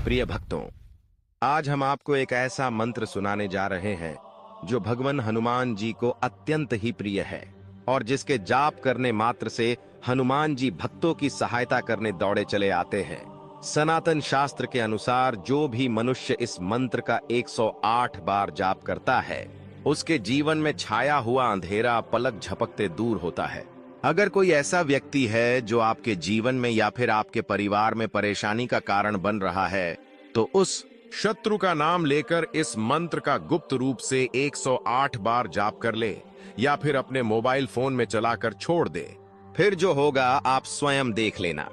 प्रिय भक्तों, आज हम आपको एक ऐसा मंत्र सुनाने जा रहे हैं जो भगवान हनुमान जी को अत्यंत ही प्रिय है और जिसके जाप करने मात्र से हनुमान जी भक्तों की सहायता करने दौड़े चले आते हैं। सनातन शास्त्र के अनुसार जो भी मनुष्य इस मंत्र का 108 बार जाप करता है, उसके जीवन में छाया हुआ अंधेरा पलक झपकते दूर होता है। अगर कोई ऐसा व्यक्ति है जो आपके जीवन में या फिर आपके परिवार में परेशानी का कारण बन रहा है, तो उस शत्रु का नाम लेकर इस मंत्र का गुप्त रूप से 108 बार जाप कर ले या फिर अपने मोबाइल फोन में चलाकर छोड़ दे। फिर जो होगा आप स्वयं देख लेना।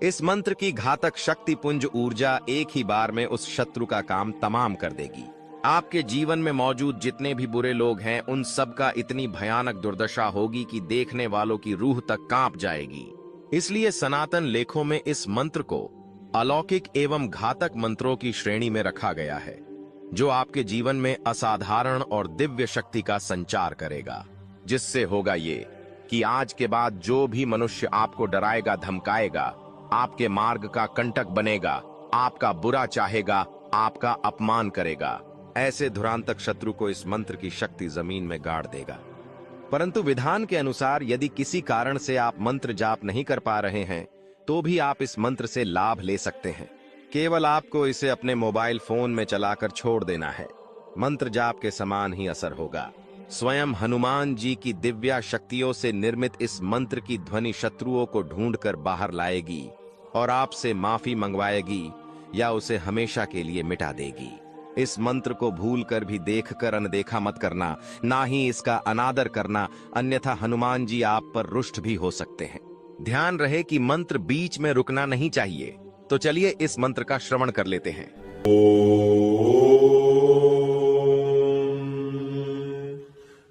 इस मंत्र की घातक शक्ति पुंज ऊर्जा एक ही बार में उस शत्रु का काम तमाम कर देगी। आपके जीवन में मौजूद जितने भी बुरे लोग हैं, उन सब का इतनी भयानक दुर्दशा होगी कि देखने वालों की रूह तक कांप जाएगी। इसलिए सनातन लेखों में इस मंत्र को अलौकिक एवं घातक मंत्रों की श्रेणी में रखा गया है, जो आपके जीवन में असाधारण और दिव्य शक्ति का संचार करेगा। जिससे होगा ये कि आज के बाद जो भी मनुष्य आपको डराएगा, धमकाएगा, आपके मार्ग का कंटक बनेगा, आपका बुरा चाहेगा, आपका अपमान करेगा, ऐसे धुरांतक शत्रु को इस मंत्र की शक्ति जमीन में गाड़ देगा। परंतु विधान के अनुसार यदि किसी कारण से आप मंत्र जाप नहीं कर पा रहे हैं, तो भी आप इस मंत्र से लाभ ले सकते हैं। केवल आपको इसे अपने मोबाइल फोन में चलाकर छोड़ देना है। मंत्र जाप के समान ही असर होगा। स्वयं हनुमान जी की दिव्या शक्तियों से निर्मित इस मंत्र की ध्वनि शत्रुओं को ढूंढकर बाहर लाएगी और आपसे माफी मंगवाएगी या उसे हमेशा के लिए मिटा देगी। इस मंत्र को भूलकर भी देखकर अनदेखा मत करना, ना ही इसका अनादर करना, अन्यथा हनुमान जी आप पर रुष्ट भी हो सकते हैं। ध्यान रहे कि मंत्र बीच में रुकना नहीं चाहिए। तो चलिए इस मंत्र का श्रवण कर लेते हैं।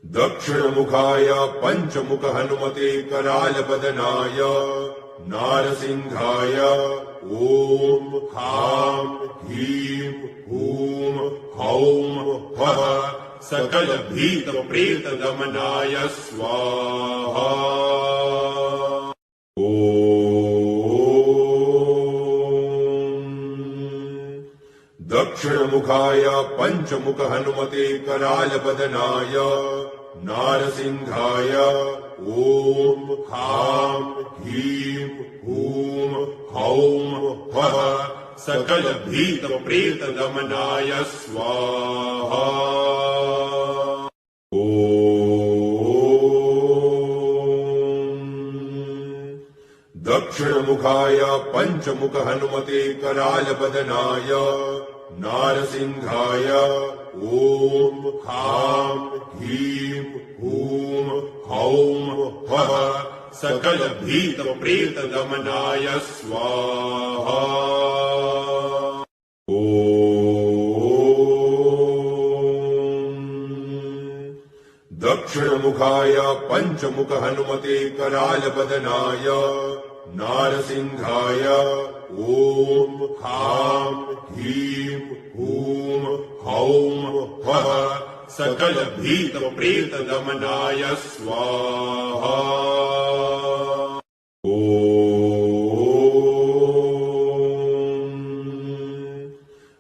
दक्षिण मुखाय पंचमुख हनुमते कराल बदनाय नारसिंहाय ओम हाम ह्रीं हूं हौं फः सकल भीत प्रेत दमनाय स्वाहा। दक्षिण मुखाय पंचमुख हनुमते कराल बदनाय नारसिंहाय ओम हां ह्रीं हूं हौं फः सकल भीत प्रेत दमनाय स्वाहा। दक्षिण मुखाय पंचमुख हनुमते कराल बदनाय नारसिंहाय ओम हां ह्रीं हूं हौं फः सकल भीत प्रेत दमनाय स्वाहा। दक्षिण मुखाय पंचमुख हनुमते कराल बदनाय नारसिंहाय ओम हां ह्रीं हूं हौं फः सकल भीत प्रेत दमनाय स्वाहा।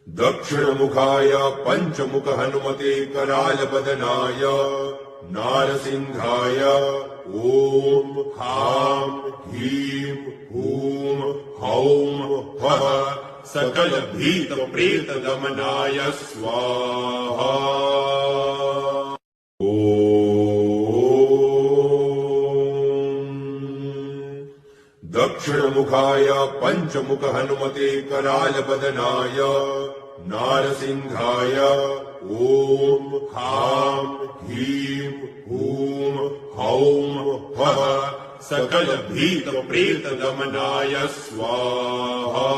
दक्षिण मुखाय पंचमुख हनुमते कराल बदनाय नारसिंहाय ओम हां ह्रीं हूं हौं फः सकल भीत प्रेत दमनाय स्वाहा। दक्षिण मुखाय पंचमुख हनुमते कराल बदनाय नारसिंहाय ओम हां ह्रीं हूं हौं फः सकल भीत प्रेत दमनाय स्वाहा।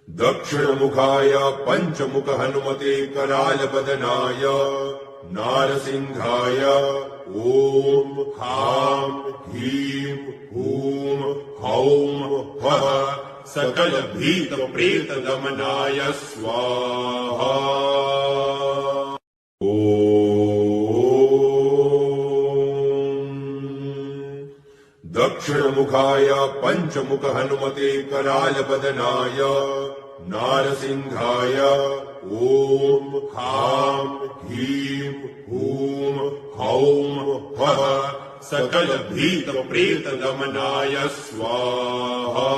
दक्षिण मुखाय पंचमुख हनुमते कराल बदनाय नारसिंहाय ओम हां ह्रीं हूं हौं फः सकल भीत प्रेत दमनाय स्वाहा। दक्षिणमुखाय पञ्चमुख हनुमते करालबदनाय नारसिंहाय ॐ ह्रां ह्रीं हूं हौं फः सकल भीत प्रेत दमनाय स्वाहा।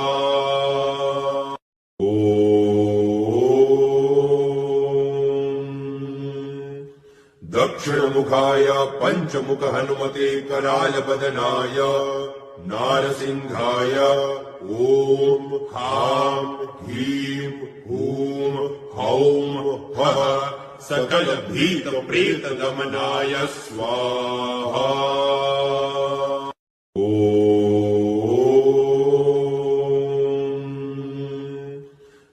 दक्षिणमुखाय पञ्चमुख हनुमते करालबदनाय नारसिंहाय ॐ ह्रां ह्रीं हूं हौं फः सकल भीत प्रेत दमनाय स्वाहा।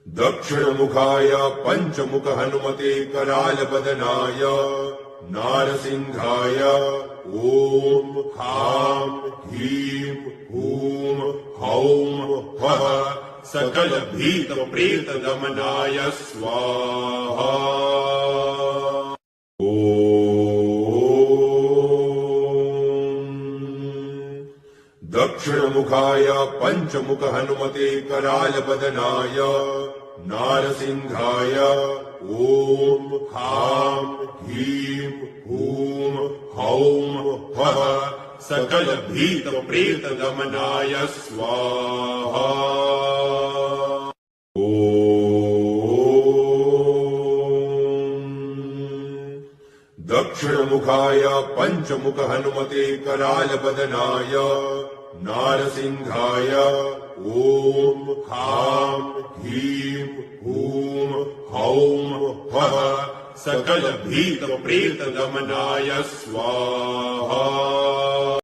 दक्षिणमुखाय पञ्चमुख हनुमते करालबदनाय नारसिंहाय ॐ ह्रां ह्रीं हूं हौं फः सकल भीत प्रेत दमनाय स्वाहा। दक्षिणमुखाय पञ्चमुख हनुमते करालबदनाय नारसिंहाय ॐ ह्रां ह्रीं हूं हौं फः सकल भीत प्रेत दमनाय स्वाहा। दक्षिणमुखाय पञ्चमुख हनुमते करालबदनाय नारसिंहाय ॐ ह्रां ह्रीं हूं हौं फः सकल भीत प्रेत दमनाय स्वाहा।